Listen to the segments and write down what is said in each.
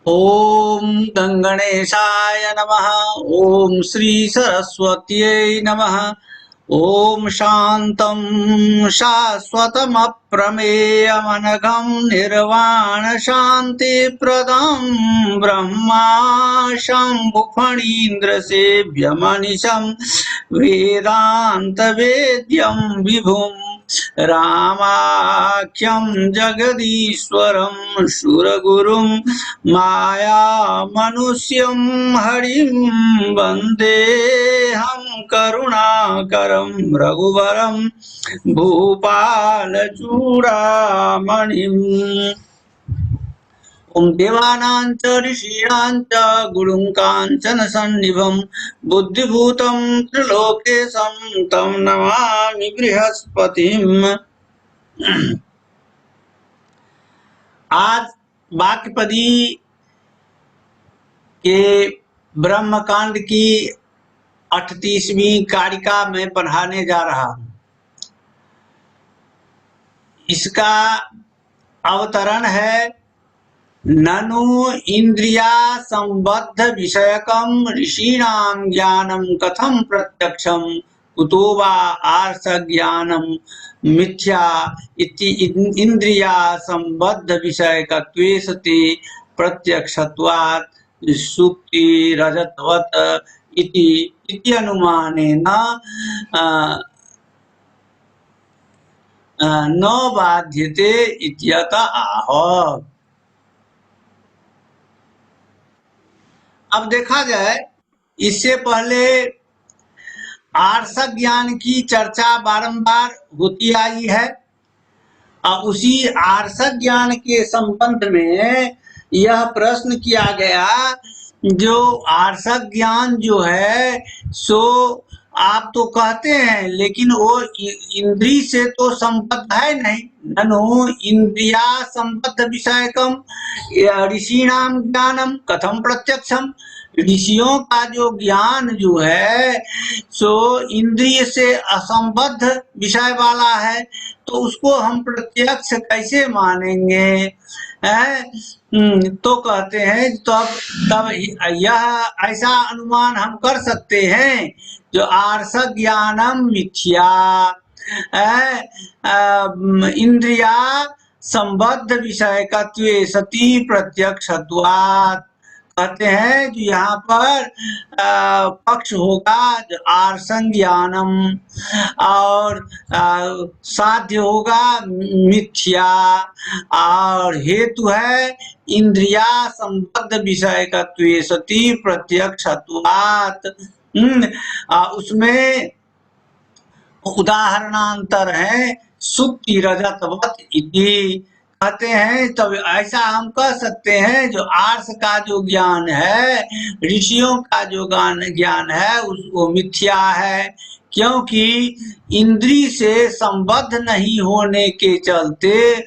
ओम गंगणेशाय नमः। ओम श्री सरस्वत्यै नमः। ओम शांतं शाश्वतमप्रमेयमनघं निर्वाण शान्तिप्रदं ब्रह्मा शम्भुफणीन्द्रसेव्यमनिशं वेदान्तवेद्यं विभुम् रामाख्यं जगदीश्वरं सुरगुरुं मायामनुष्यं हरिं वन्देऽहं करुणाकरं रघुवरं भूपालचूडामणिम्। ओम देवानां च ऋषीणां च गुरुं काञ्चन सन्निभं बुद्धिभूतं त्रिलोकेशं तं नमामि बृहस्पतिम्। आज वाक्यपदी के ब्रह्मकांड की 38वीं कारिका में पढ़ाने जा रहा हूं। इसका अवतरण है ननु इंद्रिया संबद्ध विषयकम ऋषीणां ज्ञानम कथम प्रत्यक्षम कुतो वा आर्ष ज्ञानम मिथ्या इति इंद्रिया संबद्ध विषयकत्वेसते प्रत्यक्षत्वात् सुक्ति रजतवत इति अनुमानेन न बाध्यते इत्यत आह। अब देखा जाए, इससे पहले आर्षक ज्ञान की चर्चा बारंबार होती आई है और उसी आर्षक ज्ञान के संबंध में यह प्रश्न किया गया, जो आर्षक ज्ञान जो है सो आप तो कहते हैं लेकिन वो इंद्रिय से तो संबद्ध है नहीं। ननु इंद्रिया संबद्ध विषयकम ऋषीणाम ज्ञानम कथम प्रत्यक्षम, ऋषियों का जो ज्ञान जो है सो इंद्रिय से असंबद्ध विषय वाला है, तो उसको हम प्रत्यक्ष कैसे मानेंगे? तो कहते हैं तब यह ऐसा अनुमान हम कर सकते हैं जो आर्षक ज्ञानम मिथ्या इंद्रिया संबद्ध विषयकत्वे सती प्रत्यक्षत्वात्। कहते हैं जो यहाँ पर पक्ष होगा जो आर्षण ज्ञानम और साध्य होगा मिथ्या, और हेतु है इंद्रिया संबद्ध विषयकत्वे सती प्रत्यक्षत्वात्। उसमें उदाहरणांतर है सुक्ति रजतवत इति। कहते हैं तब ऐसा हम कह सकते हैं जो आर्ष का जो ज्ञान है, ऋषियों का जो ज्ञान है वो मिथ्या है, क्योंकि इंद्रिय से संबद्ध नहीं होने के चलते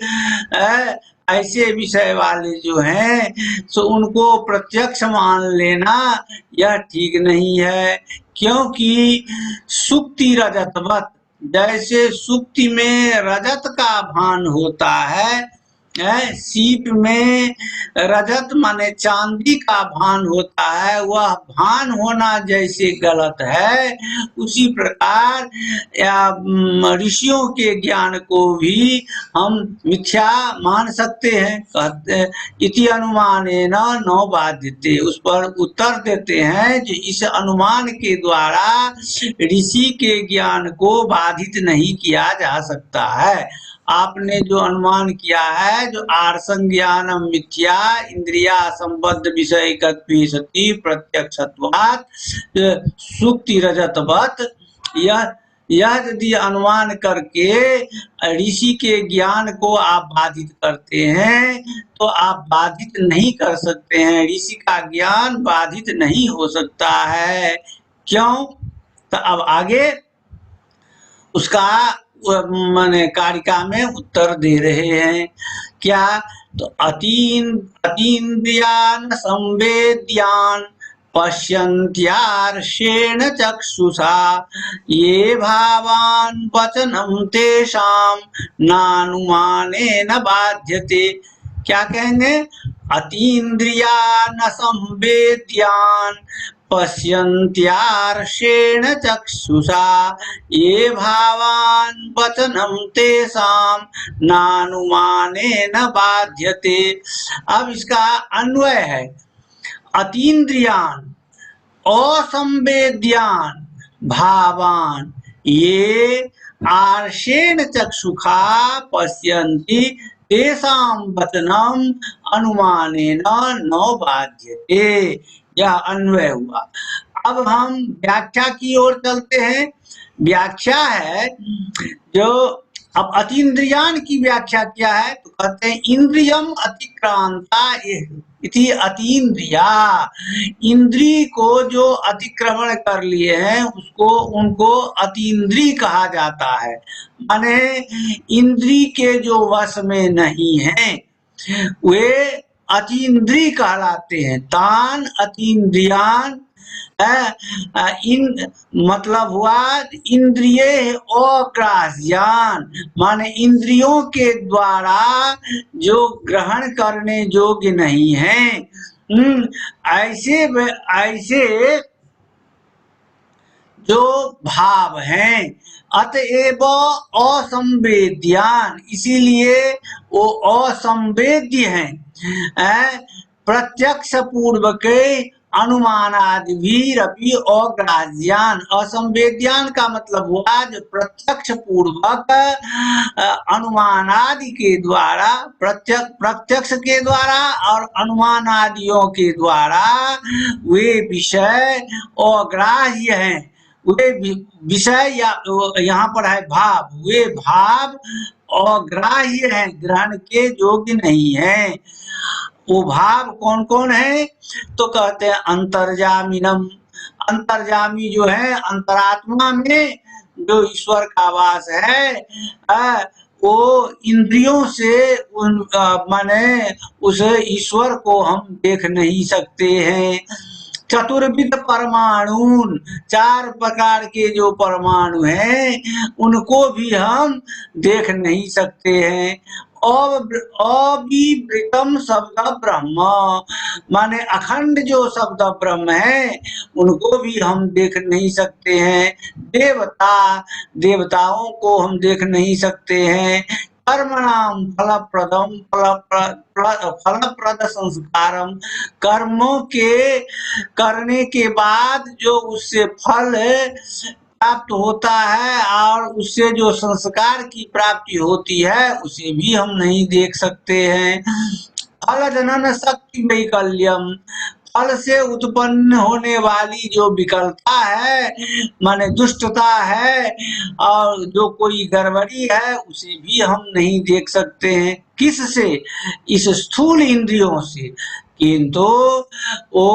ऐसे विषय वाले जो हैं सो उनको प्रत्यक्ष मान लेना यह ठीक नहीं है। क्योंकि सुक्ति रजतवत, जैसे सुक्ति में रजत का भान होता है, सीप में रजत माने चांदी का भान होता है, वह भान होना जैसे गलत है, उसी प्रकार ऋषियों के ज्ञान को भी हम मिथ्या मान सकते हैं। कहते इति अनुमानेन न बाध्यते, उस पर उत्तर देते हैं जो इस अनुमान के द्वारा ऋषि के ज्ञान को बाधित नहीं किया जा सकता है। आपने जो अनुमान किया है जो आर्षण ज्ञानम मिथ्या इंद्रिया संबद्ध विषयकत्वे सति प्रत्यक्षत्वात् सुक्ति रजतवत, यह यदि अनुमान करके ऋषि के ज्ञान को आप बाधित करते हैं तो आप बाधित नहीं कर सकते हैं, ऋषि का ज्ञान बाधित नहीं हो सकता है। क्यों? तो अब आगे उसका माने कारिका में उत्तर दे रहे हैं। क्या? तो अतीन्द्रियान संवेद्यान पश्यन्त्यार्षेण चक्षुषा ये भावान वचनम तेषाम नानुमानेन बाध्यते। क्या कहेंगे? अतीन्द्रियान् संवेद्यान् पश्यन्त्यार्षेण चक्षुषा ये भावान् वचनं तेषां नानुमानेन बाध्यते। अब इसका अन्वय है, अतीन्द्रियान् असंवेद्यान् भावान् ये आर्षेण चक्षुषा पश्यन्ति तेषां वचनम अनुमानेन न बाध्यते। यह अन्वय हुआ। अब हम व्याख्या की ओर चलते हैं। व्याख्या है जो अब अतीन्द्रियान की व्याख्या क्या है, तो कहते हैं इंद्रियम अतिक्रांता इति अतीन्द्रिया। इंद्री को जो अतिक्रमण कर लिए हैं उसको उनको अतीन्द्रिय कहा जाता है। माने इंद्री के जो वश में नहीं है वे अतीन्द्रिय कहलाते हैं। तान अतीन्द्रियान इन मतलब हुआ इंद्रिय अग्राह्यान, माने इंद्रियों के द्वारा जो ग्रहण करने योग्य नहीं है। ऐसे जो भाव हैं अतएव असंवेद्यान, इसीलिए वो असंवेद्य हैं। प्रत्यक्ष पूर्वक अनुमानादि भी रपि अग्राह्यान। असंवेद्यान का मतलब हुआ जो प्रत्यक्ष पूर्वक अनुमानादि के द्वारा, प्रत्यक्ष के द्वारा और अनुमानादियों के द्वारा वे विषय अग्राह्य हैं। वे विषय या यहाँ पर है भाव, वे भाव अग्राह्य हैं, ग्रहण के योग्य नहीं है। वो भाव कौन कौन है, तो कहते हैं अंतर्जामिनम। अंतर्जामी जो है अंतरात्मा में जो ईश्वर का वास है, वो इंद्रियों से माने उस ईश्वर को हम देख नहीं सकते हैं। चतुर्विध परमाणु, 4 प्रकार के जो परमाणु हैं उनको भी हम देख नहीं सकते हैं। अविवृतम शब्द ब्रह्म, माने अखंड जो शब्द ब्रह्म है उनको भी हम देख नहीं सकते हैं। देवताओं को हम देख नहीं सकते हैं। कर्मणाम फलप्रदम फलप्रद संस्कारम, कर्मों के करने के बाद जो उससे फल प्राप्त होता है और उससे जो संस्कार की प्राप्ति होती है उसे भी हम नहीं देख सकते हैं। फल जनन शक्ति वैकल्यम, फल से उत्पन्न होने वाली जो विकलता है माने दुष्टता है और जो कोई गड़बड़ी है उसे भी हम नहीं देख सकते हैं। किससे? इस स्थूल इंद्रियों से। किंतु वो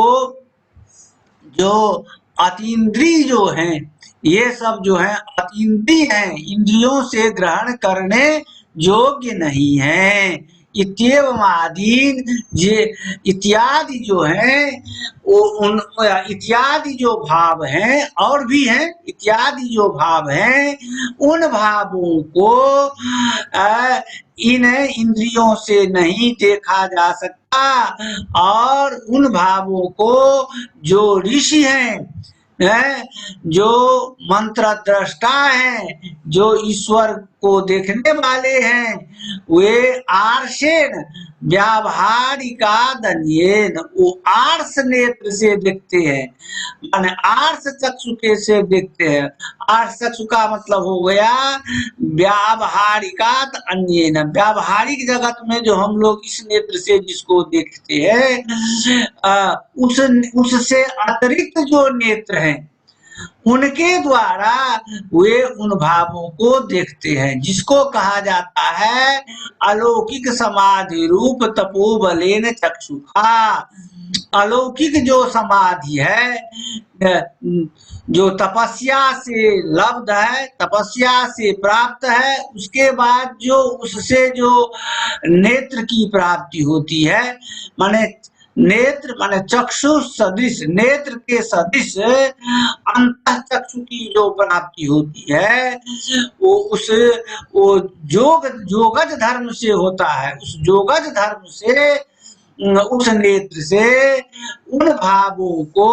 जो अतीन्द्रिय जो हैं, ये सब जो है अतीन्द्रिय हैं, इंद्रियों से ग्रहण करने योग्य नहीं है। इत्येवं आदि ये इत्यादि जो है वो उन इत्यादि जो भाव हैं और भी हैं, इत्यादि जो भाव हैं उन भावों को इन इंद्रियों से नहीं देखा जा सकता। और उन भावों को जो ऋषि हैं, जो मंत्र दृष्टा हैं, जो ईश्वर को देखने वाले हैं, वे आर्षेण व्यावहारिका दन्येन, वो आर्ष नेत्र से देखते हैं, माने आर्ष चक्षु के से देखते हैं। आर्ष चक्षु का मतलब हो गया व्यावहारिका अन्येन, व्यावहारिक जगत में जो हम लोग इस नेत्र से जिसको देखते हैं उससे अतिरिक्त जो नेत्र हैं उनके द्वारा वे उन भावों को देखते हैं, जिसको कहा जाता है अलौकिक समाधि रूप तपोबलेन चक्षुषा। अलौकिक जो समाधि है, जो तपस्या से लब्ध है, तपस्या से प्राप्त है, उसके बाद जो उससे जो नेत्र की प्राप्ति होती है, माने नेत्र माने चक्षु सदृश, नेत्र के सदृश अंतः चक्षु की जो प्राप्ति होती है वो जोगज धर्म से होता है। उस जोगज धर्म से उस नेत्र से उन भावों को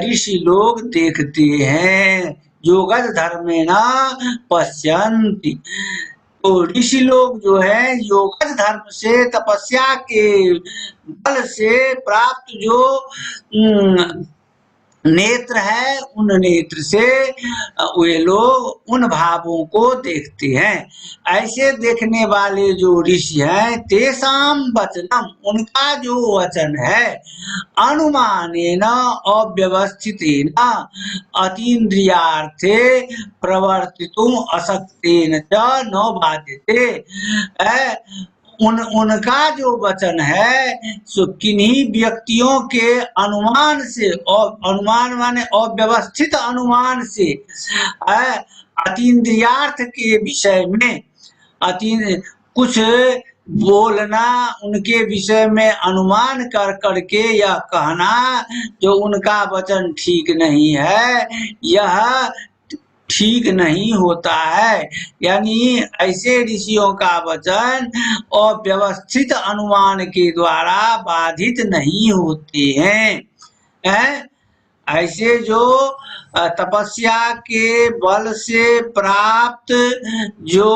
ऋषि लोग देखते हैं। योगज धर्मेण पश्यन्ति। तो ऋषि लोग जो है योगज धर्म से, तपस्या के बल से प्राप्त जो नेत्र है, उन नेत्र से वे लोग उन भावों को देखते हैं। ऐसे देखने वाले जो ऋषि हैं, तेषाम वचनम, उनका जो वचन है, अनुमानेन अव्यवस्थितेन अतीन्द्रियार्थे प्रवर्तितुम अशक्तेन च न बाध्यते। उनका जो वचन है सो किन्हीं व्यक्तियों के अनुमान से, और अनुमान माने अव्यवस्थित अनुमान से, अतीन्द्रियार्थ के विषय में, कुछ बोलना, उनके विषय में अनुमान कर करके यह कहना जो उनका वचन ठीक नहीं है, यह ठीक नहीं होता है। यानी ऐसे ऋषियों का वचन अव्यवस्थित अनुमान के द्वारा बाधित नहीं होते हैं। ऐसे जो तपस्या के बल से प्राप्त जो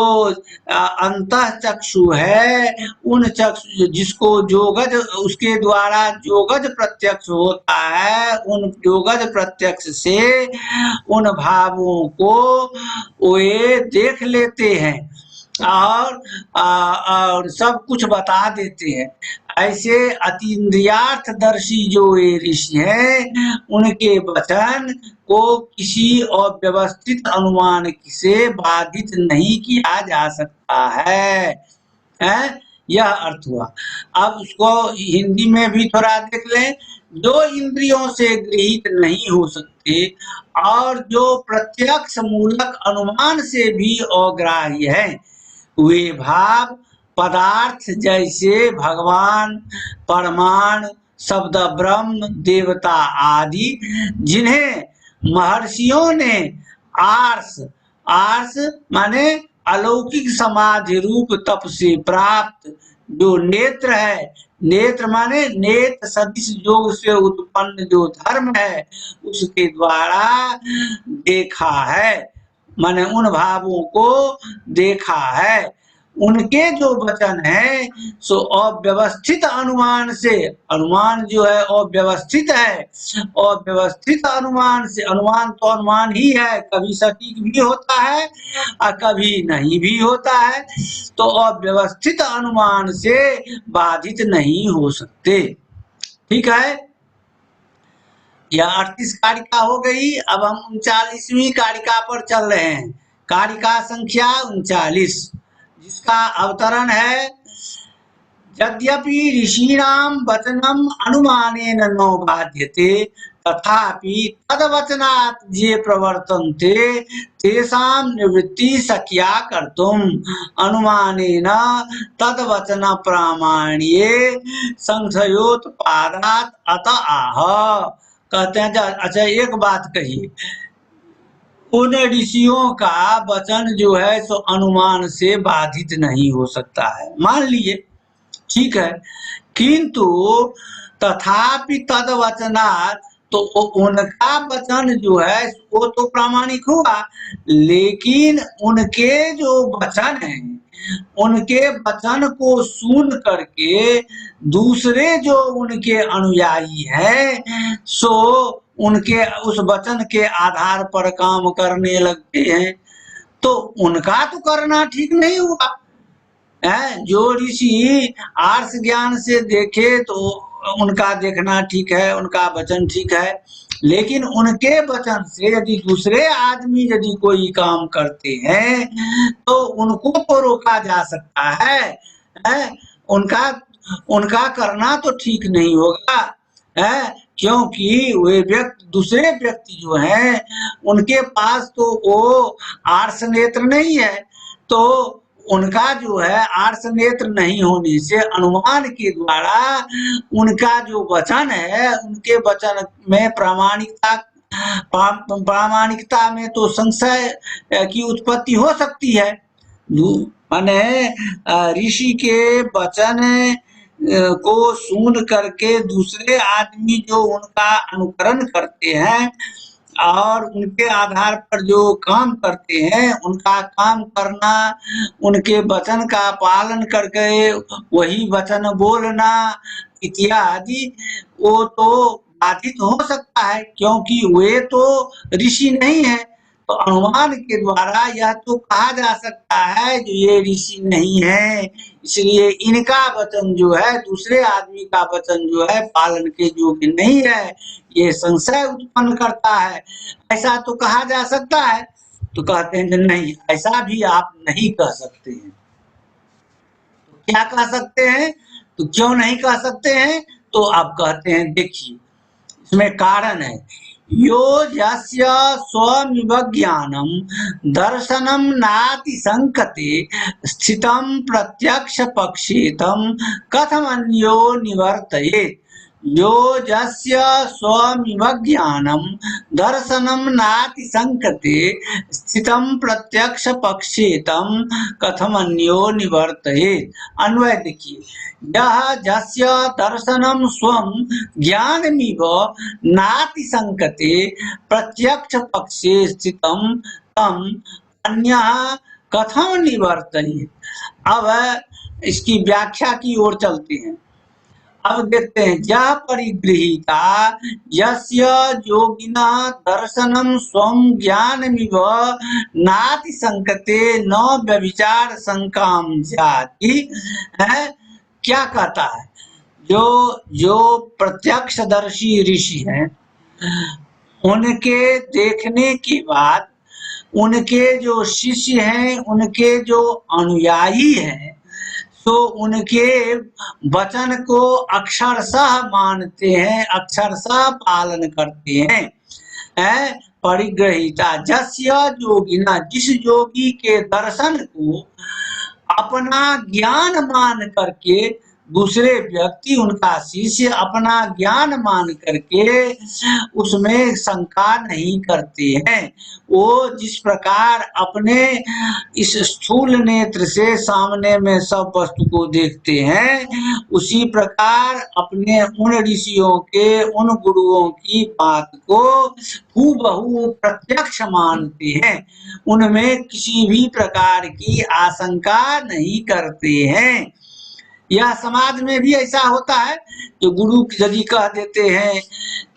अंतः चक्षु है, उन चक्षु जिसको जोगज, उसके द्वारा जोगज प्रत्यक्ष होता है, उन जोगज प्रत्यक्ष से उन भावों को वे देख लेते हैं और सब कुछ बता देते हैं। ऐसे अतीन्द्रियार्थदर्शी जो ये ऋषि हैं, उनके वचन को किसी अव्यवस्थित अनुमान से बाधित नहीं किया जा सकता है। यह अर्थ हुआ। अब उसको हिंदी में भी थोड़ा देख लें। जो इंद्रियों से गृहीत नहीं हो सकते और जो प्रत्यक्ष मूलक अनुमान से भी अग्राह्य है, वे भाव पदार्थ जैसे भगवान, परमाणु, शब्द ब्रह्म, देवता आदि, जिन्हें महर्षियों ने आर्ष माने अलौकिक समाधि रूप तप से प्राप्त जो नेत्र है, नेत्र माने नेत्र सदिश योग से उत्पन्न जो धर्म है, उसके द्वारा देखा है, माने उन भावों को देखा है। उनके जो वचन है सो अव्यवस्थित अनुमान से, अनुमान जो है अव्यवस्थित है, अव्यवस्थित अनुमान से, अनुमान तो अनुमान ही है, कभी सटीक भी होता है और कभी नहीं भी होता है, तो अव्यवस्थित अनुमान से बाधित नहीं हो सकते। ठीक है, यह 38 कारिका हो गई। अब हम 39वीं कारिका पर चल रहे हैं। कारिका संख्या 39, जिसका अवतरण है, यद्यपि ऋषीणाम वचनम अनुमानेन न बाध्यते तथापि तद्वचनात् ये प्रवर्तन्ते तेषां निवृत्ति शक्या कर्तुम् अनुमानेन तद्वचन प्रामाण्ये संशयोत्पादात् अत आह। कहते हैं अच्छा एक बात कहिए, उन ऋषियों का वचन जो है सो अनुमान से बाधित नहीं हो सकता है, मान लिए, ठीक है, किंतु तथापि तद्वचनात्, तो उनका वचन जो है वो तो प्रामाणिक हुआ, लेकिन उनके जो वचन है, उनके वचन को सुन करके दूसरे जो उनके अनुयायी हैं सो उनके उस वचन के आधार पर काम करने लगते हैं, तो उनका तो करना ठीक नहीं हुआ है। जो ऋषि आर्ष ज्ञान से देखे तो उनका देखना ठीक है, उनका वचन ठीक है, लेकिन उनके वचन से यदि दूसरे आदमी यदि कोई काम करते हैं तो उनको तो रोका जा सकता है। उनका करना तो ठीक नहीं होगा है, क्योंकि वे व्यक्ति, दूसरे व्यक्ति जो हैं, उनके पास तो वो आर्ष नेत्र नहीं है, तो उनका जो है आर्ष नेत्र नहीं होने से अनुमान के द्वारा उनका जो वचन है, उनके वचन में प्रामाणिकता में तो संशय की उत्पत्ति हो सकती है। माने ऋषि के वचन को सुन करके दूसरे आदमी जो उनका अनुकरण करते हैं और उनके आधार पर जो काम करते हैं, उनका काम करना, उनके वचन का पालन करके वही वचन बोलना इत्यादि, वो तो बाधित हो सकता है, क्योंकि वे तो ऋषि नहीं है। तो अनुमान के द्वारा यह तो कहा जा सकता है जो ये ऋषि नहीं है, इसलिए इनका वचन जो है दूसरे आदमी का वचन जो है पालन के योग्य नहीं है, ये संशय उत्पन्न करता है, ऐसा तो कहा जा सकता है। तो कहते हैं नहीं, ऐसा भी आप नहीं कह सकते हैं। तो क्या कह सकते हैं? तो क्यों नहीं कह सकते हैं? तो आप कहते हैं, देखिए इसमें कारण है, यो यस्य स्वमिव ज्ञानम दर्शनम नाति संकते स्थितम प्रत्यक्ष पक्षेतम कथम अन्यो निवर्तयेत्। यो यस्य स्वमिव ज्ञानम दर्शनम नाति संकते स्थितम प्रत्यक्ष पक्षेतम कथम अन्यो निवर्तयेत्। अन्वय देखिए, यह यस्य दर्शनम स्वम ज्ञानमिव नाति संकते प्रत्यक्ष पक्षे स्थितम तम अन्यः कथम निवर्तयेत्। अब इसकी व्याख्या की ओर चलते हैं। अब देखते हैं, यह परिगृहीता यस्य योगिनः दर्शनम स्वम ज्ञानमिव नाति संकते न व्यभिचार शंकाम जाति है। क्या कहता है? जो प्रत्यक्षदर्शी ऋषि हैं, उनके देखने के बाद उनके जो शिष्य हैं, उनके जो अनुयायी हैं, तो उनके वचन को अक्षरशः मानते हैं, अक्षरशः पालन करते हैं। परिग्रहिता जस्य योगिना, जिस योगी के दर्शन को अपना ज्ञान मान करके दूसरे व्यक्ति, उनका शिष्य अपना ज्ञान मान करके उसमें शंका नहीं करते हैं। वो जिस प्रकार अपने इस स्थूल नेत्र से सामने में सब वस्तु को देखते हैं, उसी प्रकार अपने उन ऋषियों के, उन गुरुओं की बात को हूबहू प्रत्यक्ष मानते हैं, उनमें किसी भी प्रकार की आशंका नहीं करते हैं। यह समाज में भी ऐसा होता है, जो गुरु यदि कह देते हैं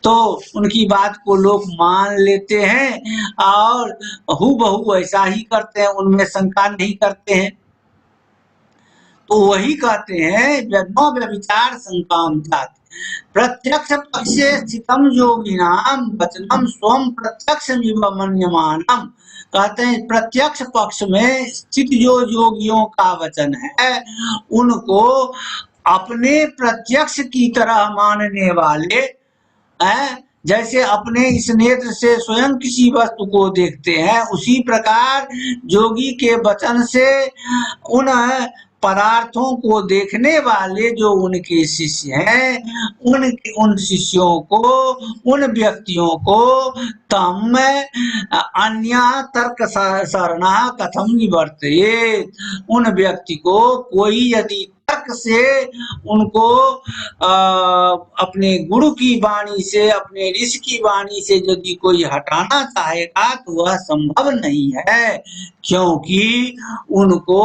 तो उनकी बात को लोग मान लेते हैं और हूबहू ऐसा ही करते हैं, उनमें शंका नहीं करते हैं। तो वही कहते हैं, न व्यभिचार शंकाम जाति प्रत्यक्ष पक्षे स्थितम योगिनाम वचनम स्वम प्रत्यक्षमिव मन्यमानम। कहते हैं प्रत्यक्ष पक्ष में स्थित जो योगियों का वचन है, उनको अपने प्रत्यक्ष की तरह मानने वाले हैं। जैसे अपने इस नेत्र से स्वयं किसी वस्तु को देखते हैं, उसी प्रकार योगी के वचन से उन पदार्थों को देखने वाले जो उनके शिष्य हैं, उन शिष्यों को, उन व्यक्तियों को तम अन्य तर्क शरणा कथम निवर्तयेत्। उन व्यक्ति को कोई यदि तर्क से उनको अपने गुरु की वाणी से, अपने ऋषि की वाणी से यदि कोई हटाना चाहेगा तो वह संभव नहीं है, क्योंकि उनको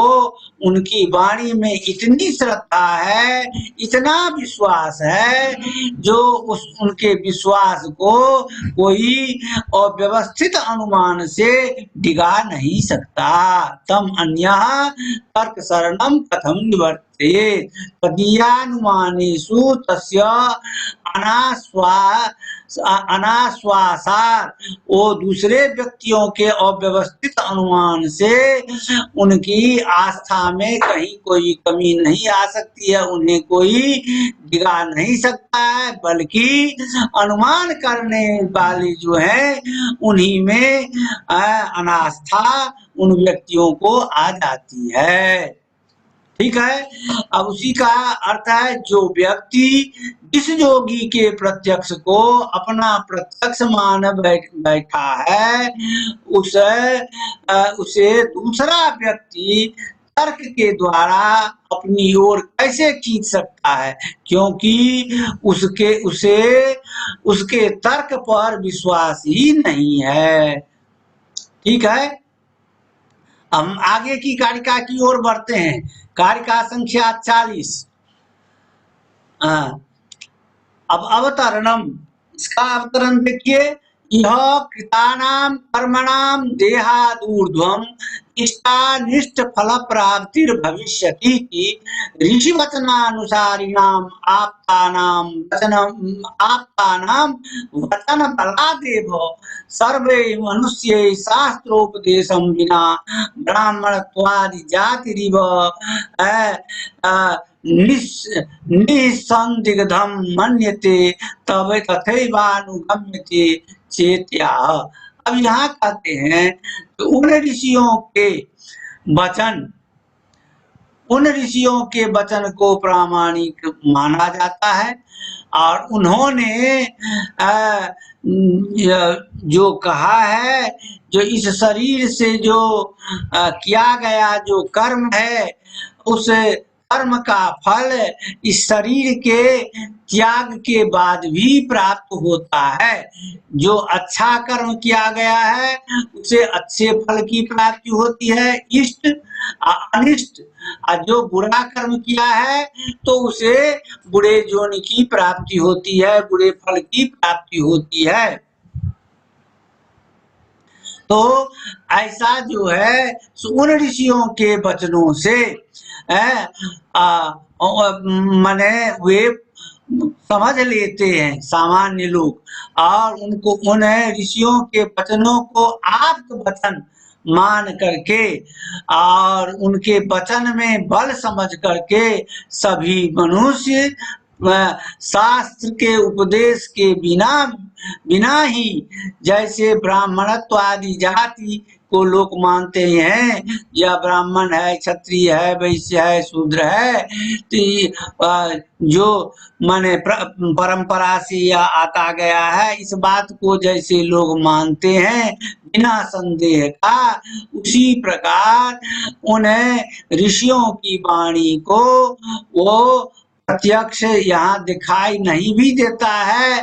उनकी वाणी में इतनी श्रद्धा है, इतना विश्वास है, जो उनके विश्वास को कोई अव्यवस्थित अनुमान से डिगा नहीं सकता। तम अन्यः तर्क शरणम कथम निवर्तयेत्। तदीयानुमानेषु तस्य अनाश्वासात्। वो दूसरे व्यक्तियों के अव्यवस्थित अनुमान से उनकी आस्था में कहीं कोई कमी नहीं आ सकती है, उन्हें कोई डिगा नहीं सकता है, बल्कि अनुमान करने वाले जो है उन्हीं में अनास्था उन व्यक्तियों को आ जाती है। ठीक है। अब उसी का अर्थ है, जो व्यक्ति जिस योगी के प्रत्यक्ष को अपना प्रत्यक्ष मान बैठा है, उसे दूसरा व्यक्ति तर्क के द्वारा अपनी ओर कैसे खींच सकता है, क्योंकि उसके तर्क पर विश्वास ही नहीं है। ठीक है, हम आगे की कारिका की ओर बढ़ते हैं। कारिका संख्या 40। अब अवतरणम, इसका अवतरण देखिए। यह कृतानाम कर्मणाम देहादूर्ध्वम इष्टानिष्ट फल प्राप्तिर भविष्यति की ऋषि वचनानुसारिणाम आप्तानाम वचन बलादेव सर्वे मनुष्य शास्त्रोपदेशम बिना ब्राह्मणत्वादि जातिरिव निसंदिग्धम मन्यते तब तथैवानुगम्यते चेत्या। अब यहाँ कहते हैं तो उन ऋषियों के वचन को प्रामाणिक माना जाता है, और उन्होंने जो कहा है, जो इस शरीर से जो किया गया जो कर्म है, उस कर्म का फल इस शरीर के त्याग के बाद भी प्राप्त होता है। जो अच्छा कर्म किया गया है उसे अच्छे फल की प्राप्ति होती है, इष्ट अनिष्ट। जो बुरा कर्म किया है तो उसे बुरे योनि की प्राप्ति होती है, बुरे फल की प्राप्ति होती है। तो ऐसा जो है उन ऋषियों के वचनों से माने वे समझ लेते हैं सामान्य लोग, और उनको उन ऋषियों के वचनों को आप्त वचन मान करके और उनके वचन में बल समझ करके सभी मनुष्य शास्त्र के उपदेश के बिना ही, जैसे ब्राह्मणत्व आदि जाति को लोग मानते हैं, या ब्राह्मण है, क्षत्रिय है, वैश्य है, शूद्र है, तो जो माने परंपरा से या आता गया है, इस बात को जैसे लोग मानते हैं बिना संदेह का, उसी प्रकार उन्हें ऋषियों की वाणी को वो प्रत्यक्ष यहाँ दिखाई नहीं भी देता है,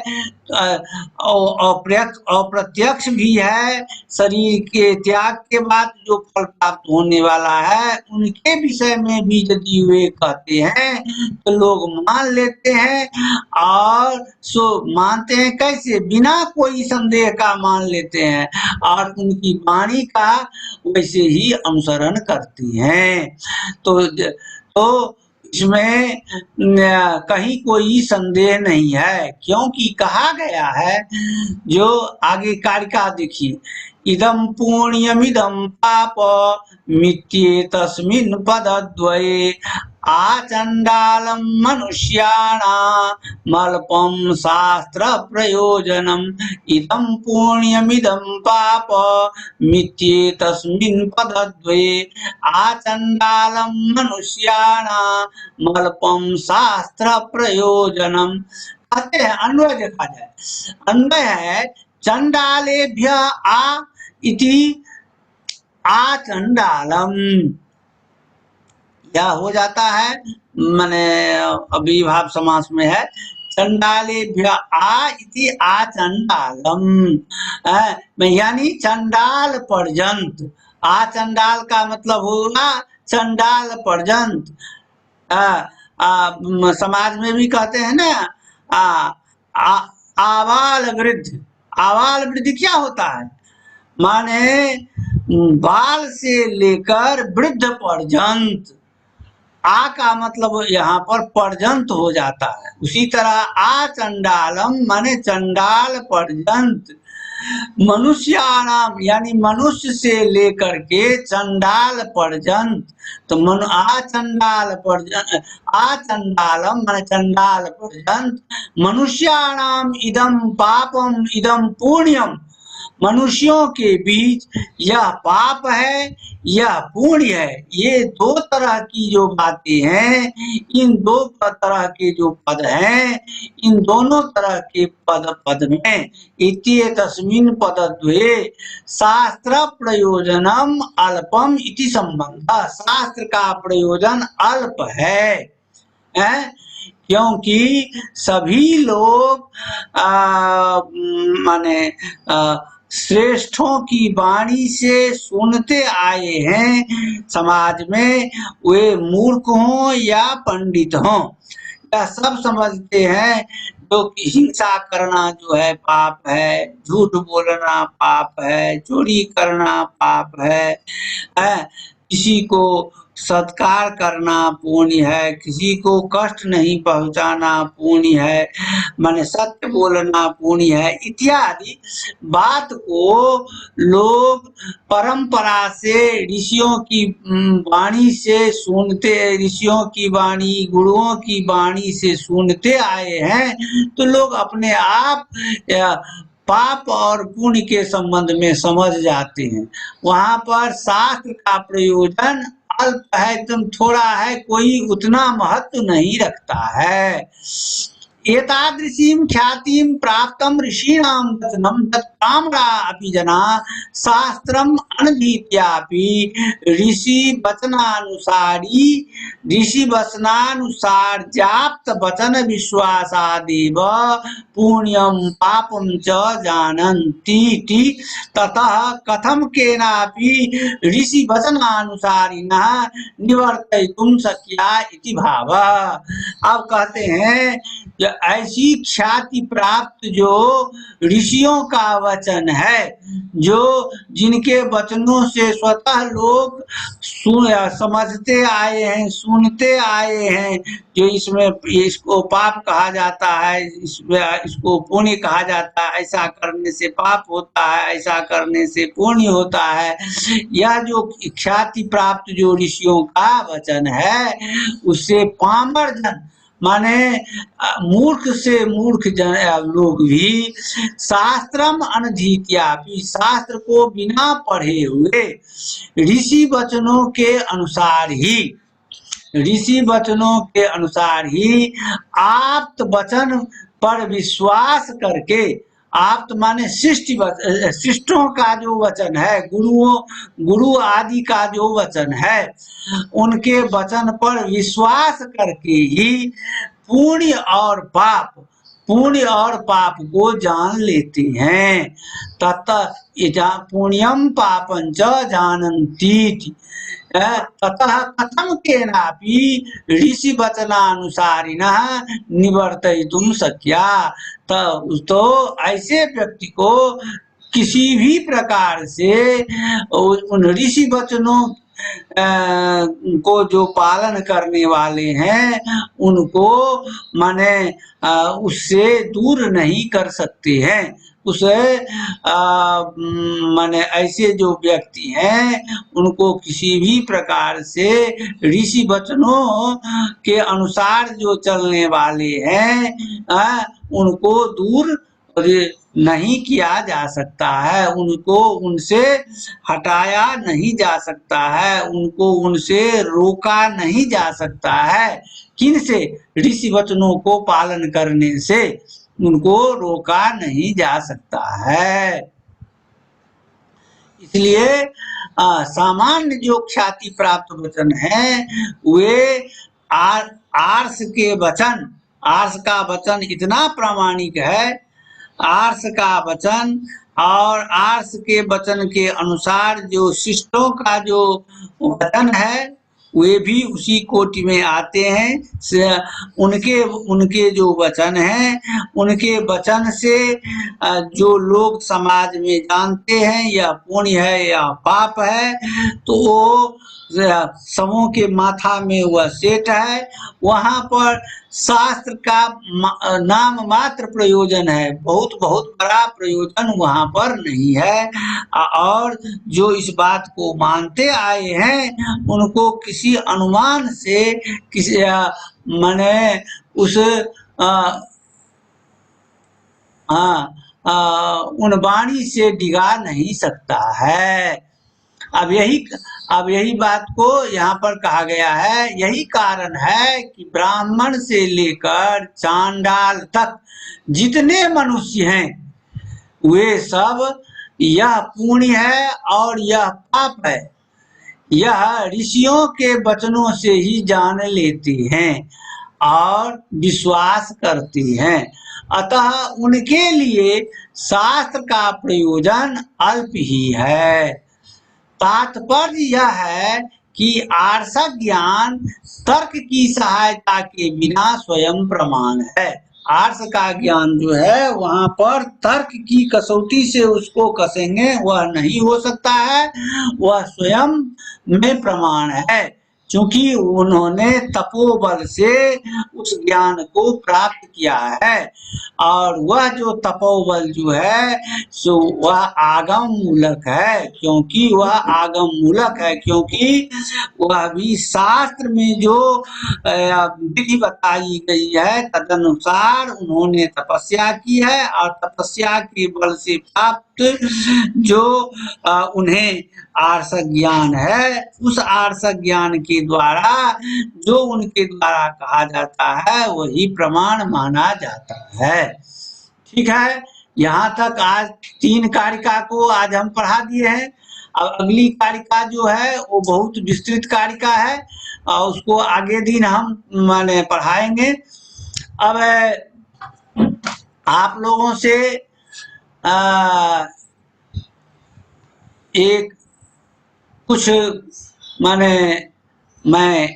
अप्रत्यक्ष भी है। शरीर के त्याग के बाद जो फल प्राप्त होने वाला है उनके विषय में भी यदि वे कहते हैं तो लोग मान लेते हैं, और सो मानते हैं कैसे, बिना कोई संदेह का मान लेते हैं, और उनकी वाणी का वैसे ही अनुसरण करती हैं। तो इसमें कहीं कोई संदेह नहीं है, क्योंकि कहा गया है, जो आगे कारिका देखिए, इदम पुण्यमिदम पाप मिथ्ये तस्मिन् पदद्वये आचंडालम मनुष्याणामल्पं शास्त्र प्रयोजनम। इदम पुण्यमिदम पाप मिथ्ये तस्मिन् पदद्वये आचंडालम मनुष्याणामल्पं शास्त्र प्रयोजनम। कहते हैं अन्वय देखा जाए, अन्वय है चंडालेभ्य आ इति आचंडालम, यह हो जाता है माने अभिभाव समास में है, चंडालेभ्य आ इति आचंडालम, यानी चंडाल पर्यंत। आचंडाल का मतलब होगा चंडाल पर्यंत। समाज में भी कहते हैं ना, आवाल वृद्ध। आवाल वृद्ध क्या होता है, माने बाल से लेकर वृद्ध पर्यंत। आ का मतलब यहाँ पर पर्यंत हो जाता है। उसी तरह आ चंडालम माने चंडाल पर्यंत। मनुष्याणाम यानी मनुष्य से लेकर के चंडाल पर्यंत। तो आ चंडालम माने चंडाल पर्यंत। मनुष्याणाम इदम पापम इदम पुण्यम, मनुष्यों के बीच यह पाप है, यह पुण्य है। ये दो तरह की जो बातें हैं, इन दो तरह के जो पद हैं, इन दोनों तरह के पद में इति तस्मिन् पदद्वये शास्त्र प्रयोजनम अल्पम इति संबंध। शास्त्र का प्रयोजन अल्प है, क्योंकि सभी लोग माने श्रेष्ठों की वाणी से सुनते आए हैं। समाज में वे मूर्ख हों या पंडित हों, यह सब समझते हैं जो कि हिंसा करना जो है पाप है, झूठ बोलना पाप है, चोरी करना पाप है, किसी को सत्कार करना पुण्य है, किसी को कष्ट नहीं पहुंचाना पुण्य है, माने सत्य बोलना पुण्य है, इत्यादि बात को लोग परंपरा से ऋषियों की वाणी से सुनते, ऋषियों की वाणी, गुरुओं की वाणी से सुनते आए हैं। तो लोग अपने आप पाप और पुण्य के संबंध में समझ जाते हैं। वहां पर शास्त्र का प्रयोजन अल्प है, एकदम थोड़ा है, कोई उतना महत्व नहीं रखता है। एतादृशीं ख्यातिं प्राप्तं ऋषीणां वचनं तत्कामरा अपि जना शास्त्रम् अनधीत्यापि ऋषि वचनानुसार्याप्त वचन विश्वासादेव पुण्यं पापं च जानन्ति। ततः कथं केनापि ऋषि वचनानुसारिणः निवर्तयितुं शक्या इति भावः। अब कहते हैं ऐसी ख्याति प्राप्त जो ऋषियों का वचन है, जो जिनके वचनों से स्वतः लोग समझते आए हैं, सुनते आए हैं, जो इसमें इसको पाप कहा जाता है, इसको पुण्य कहा जाता है, ऐसा करने से पाप होता है, ऐसा करने से पुण्य होता है। यह जो ख्याति प्राप्त जो ऋषियों का वचन है, उससे पामर जन माने मूर्ख से मूर्ख जन लोग भी शास्त्रम अनधीत्यापि शास्त्र को बिना पढ़े हुए ऋषि वचनों के अनुसार ही आप्त वचन पर विश्वास करके, आप्त माने शिष्टों का जो वचन है, गुरु आदि का जो वचन है, उनके वचन पर विश्वास करके ही पुण्य और पाप को जान लेते हैं। ततः पुण्यम पापं च जानन्ति। ततः कथम केनापि ऋषि वचनानुसारिणः निवर्तयितुं शक्या। तो ऐसे व्यक्ति को किसी भी प्रकार से उन ऋषि वचनों को जो पालन करने वाले हैं, उनको माने उससे दूर नहीं कर सकते हैं। उसे माने ऐसे जो व्यक्ति हैं, उनको किसी भी प्रकार से ऋषि वचनों के अनुसार जो चलने वाले हैं, उनको दूर नहीं किया जा सकता है, उनको उनसे हटाया नहीं जा सकता है, उनको उनसे रोका नहीं जा सकता है। किनसे? ऋषि वचनों को पालन करने से उनको रोका नहीं जा सकता है। इसलिए सामान्य जो ख्याति प्राप्त वचन है, वे आर्ष के वचन, आर्ष का वचन इतना प्रामाणिक है, आर्ष का वचन और आर्ष के वचन के अनुसार जो शिष्टों का जो वचन है, वे भी उसी कोटि में आते हैं। उनके जो वचन हैं, उनके वचन से जो लोग समाज में जानते हैं यह पुण्य है या पाप है, तो वो समूह के माथा में वह सेठ है। वहां पर शास्त्र का नाम मात्र प्रयोजन है, बहुत बड़ा प्रयोजन वहां पर नहीं है। और जो इस बात को मानते आए हैं, उनको किसी अनुमान से किसी माने उस उन वाणी से डिगा नहीं सकता है। अब यही अब यही बात को यहाँ पर कहा गया है। यही कारण है कि ब्राह्मण से लेकर चांडाल तक जितने मनुष्य हैं वे सब यह पुण्य है और यह पाप है, यह ऋषियों के वचनों से ही जान लेते हैं और विश्वास करते हैं। अतः उनके लिए शास्त्र का प्रयोजन अल्प ही है। तात्पर्य यह है कि आर्षक ज्ञान तर्क की सहायता के बिना स्वयं प्रमाण है। आर्ष का ज्ञान जो है वहां पर तर्क की कसौटी से उसको कसेंगे वह नहीं हो सकता है, वह स्वयं में प्रमाण है, क्योंकि उन्होंने तपोबल से उस ज्ञान को प्राप्त किया है। और वह जो तपोबल जो है सो वह आगम मूलक है, क्योंकि वह आगम मूलक है, क्योंकि वह भी शास्त्र में जो विधि बताई गई है तदनुसार उन्होंने तपस्या की है और तपस्या के बल से प्राप्त जो उन्हें आर्षक ज्ञान है, उस आर्षक ज्ञान के द्वारा जो उनके द्वारा कहा जाता है वही प्रमाण माना जाता है। ठीक है, यहाँ तक आज 3 कारिका को आज हम पढ़ा दिए हैं। अब अगली कारिका जो है वो बहुत विस्तृत कारिका है और उसको आगे दिन हम माने पढ़ाएंगे। अब आप लोगों से एक कुछ माने मैं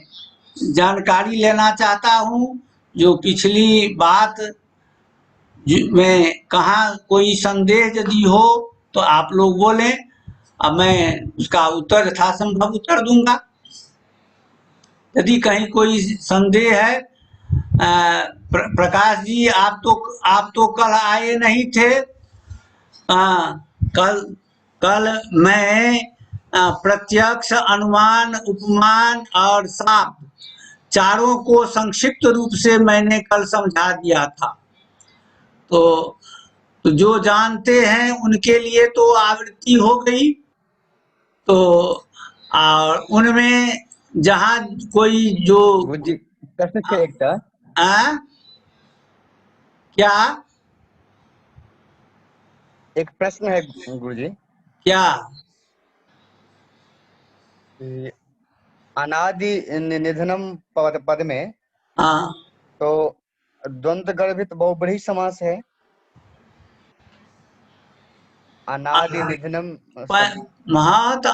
जानकारी लेना चाहता हूँ। जो पिछली बात में कहाँ कोई संदेह यदि हो तो आप लोग बोलें, अब मैं उसका उत्तर यथासंभव उत्तर दूंगा। यदि कहीं कोई संदेह है, प्रकाश जी आप तो कल आए नहीं थे। कल मैं प्रत्यक्ष, अनुमान, उपमान और शाब्द चारों को संक्षिप्त रूप से मैंने कल समझा दिया था। तो जो जानते हैं उनके लिए तो आवृत्ति हो गई। तो और उनमें जहाँ कोई जो प्रश्न थे एक क्या एक प्रश्न है गुरुजी, क्या अनादि निधनम पद में तो द्वंद्व गर्भित बहुब्रीहि समास है। अनादि निधनम महत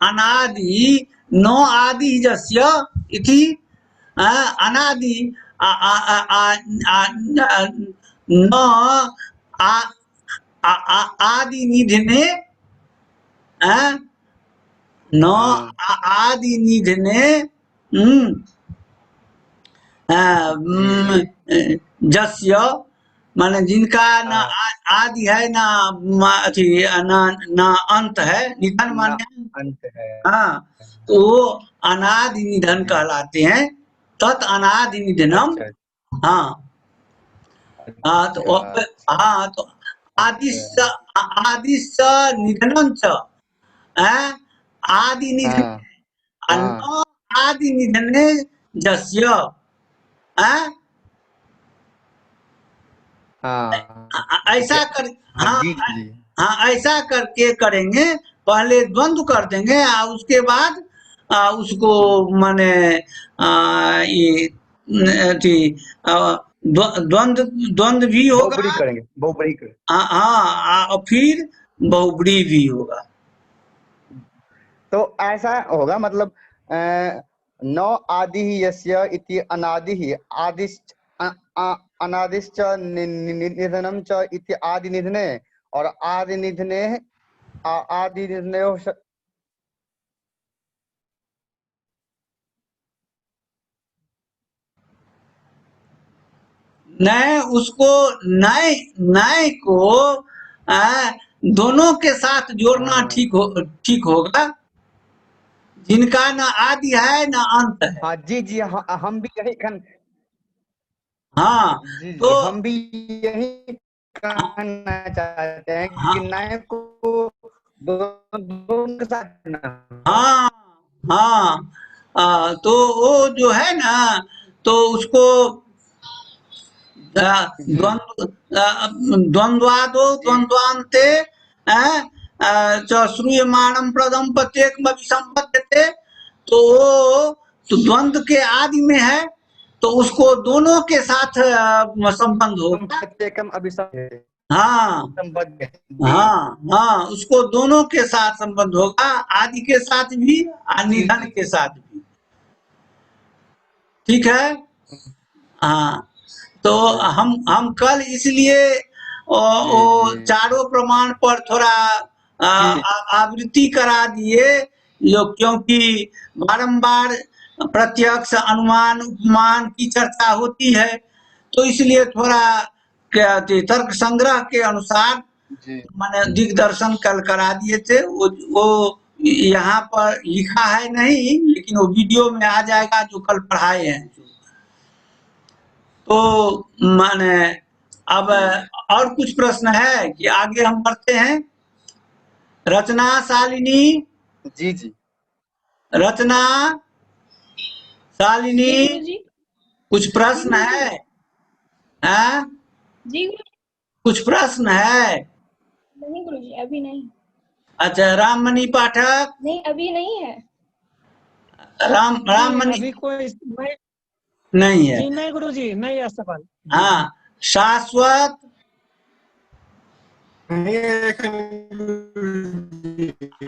अनादि नो आदि जस्य इति अनादि न आदि निधने न आदि निधने जस्य माने जिनका न आदि है न अथी न अंत है, निधन माने अंत है। हाँ, तो वो अनादि निधन कहलाते हैं। तत् अनादि निधनम। हाँ तो आदिश निधनम च आदि निधन आदि निधने जस्य ऐसा कर ऐसा करके करेंगे। पहले द्वंद्व कर देंगे और उसके बाद उसको माने ये द्वंद्व भी होगा, बहुब्रीहि करेंगे। हाँ, फिर बहुब्रीहि भी होगा। तो ऐसा होगा, मतलब नौ आदि यस्य इति अनादि आदिश्च अनादिश्च निधनम च इति आदि निधने और आदि निधने आदि निधनयोः नए उसको नए को दोनों के साथ जोड़ना ठीक होगा। जिनका न आदि है न अंत है। हाँ जी हम भी यही हाँ जी, तो हम भी यही कहना चाहते हैं हाँ कि न्याय को दोनों के साथ करना होगा। हाँ हाँ तो वो जो है ना, तो उसको जी द्वंद्वादो जी द्वंद्वान्ते च श्रूयमाणं प्रदम प्रत्येकमपि तो वो तो द्वंद्व के आदि में है, तो उसको दोनों के साथ संबंध हम होगा। प्रत्येकम अभिसंबद्ध हाँ जी हाँ हाँ, उसको दोनों के साथ संबंध होगा, आदि के साथ भी और जी निधन जी के साथ भी। ठीक है। हाँ, तो जी हम कल इसलिए जी वो जी चारों प्रमाण पर थोड़ा जी आवृत्ति करा दिए, जो क्योंकि बारंबार प्रत्यक्ष अनुमान उपमान की चर्चा होती है, तो इसलिए थोड़ा क्या तर्क संग्रह के अनुसार जी मैंने दिग्दर्शन कल करा दिए थे। वो यहाँ पर लिखा है नहीं, लेकिन वो वीडियो में आ जाएगा जो कल पढ़ाए हैं। तो माने अब और कुछ प्रश्न है कि आगे हम बढ़ते हैं। रचना शालिनी, जी जी रचना शालिनी, जी गुरुजी। कुछ जी प्रश्न गुरुजी। है? हैं? जी गुरुजी। कुछ प्रश्न है? नहीं गुरुजी, अभी नहीं। अच्छा, राममणि पाठक, नहीं, अभी नहीं है। नहीं राममणि अभी कोई नहीं। नहीं है। जी नहीं गुरुजी, नहीं है सवाल जी। हाँ, शाश्वत,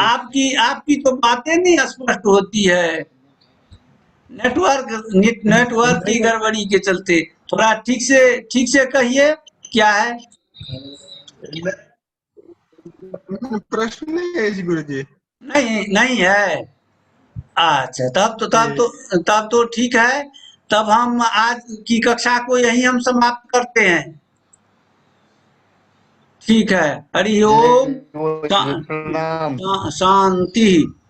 आपकी आपकी तो बातें नहीं स्पष्ट होती है, नेटवर्क की गड़बड़ी के चलते। थोड़ा ठीक से कहिए क्या है। प्रश्न नहीं है जी गुरुजी। नहीं नहीं है। अच्छा, तब तो ठीक है। तब हम आज की कक्षा को यहीं हम समाप्त करते हैं। ठीक है। हरि ओम। जी, शा- प्रणाम। शांति।